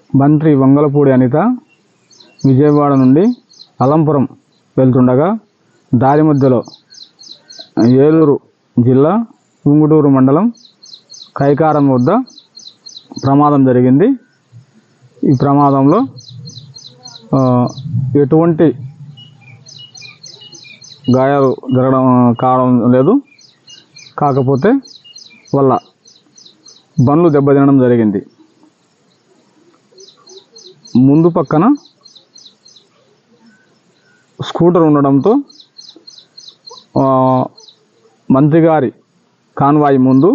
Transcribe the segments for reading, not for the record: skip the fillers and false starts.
మంత్రి వంగలపూడి అనిత విజయవాడ నుండి అలంపురం వెళ్తుండగా దారి మధ్యలో ఏలూరు జిల్లా ఉంగుటూరు మండలం కైకారం వద్ద ప్రమాదం జరిగింది. ఈ ప్రమాదంలో ఎటువంటి గాయాలు కావడం లేదు. కాకపోతే వాళ్ళ బండ్లు దెబ్బతినడం జరిగింది. ముందు పక్కన స్కూటర్ ఉండడంతో మంత్రి గారి కాన్వాయ్ ముందు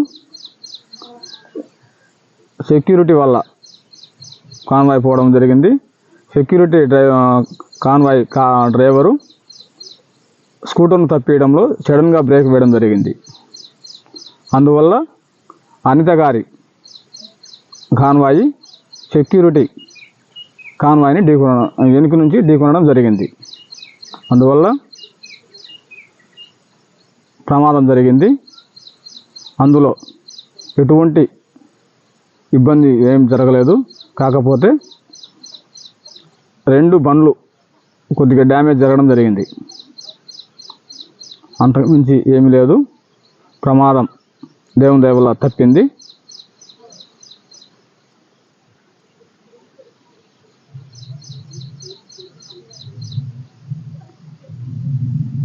సెక్యూరిటీ వల్ల కాన్వాయ్ పోవడం జరిగింది. సెక్యూరిటీ కాన్వాయ్ డ్రైవరు స్కూటర్ను తప్పియడంలో సడన్గా బ్రేక్ వేయడం జరిగింది. అందువల్ల అనిత గారి కాన్వాయ్ సెక్యూరిటీ కాన్వాయ్ని వెనుక నుంచి ఢీకొనడం జరిగింది. అందువల్ల ప్రమాదం జరిగింది. అందులో ఎటువంటి ఇబ్బంది ఏం జరగలేదు. కాకపోతే 2 బండ్లు కొద్దిగా డ్యామేజ్ జరగడం జరిగింది. అంతకుమించి ఏమీ లేదు. ప్రమాదం దేవుని దయ వల్ల తప్పింది.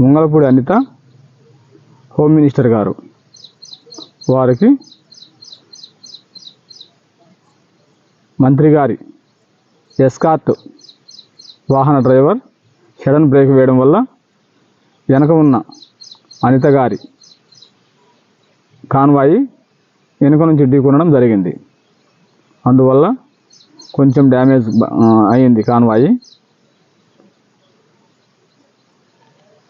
వంగలపూడి అనిత హోమ్ మినిస్టర్ గారు, వారికి మంత్రి గారి ఎస్కార్ట్ వాహన డ్రైవర్ సడన్ బ్రేక్ వేయడం వల్ల వెనక ఉన్న అనిత గారి కాన్వాయి వెనుక నుంచి ఢీకొనడం జరిగింది. అందువల్ల కొంచెం డ్యామేజ్ అయింది కాన్వాయి.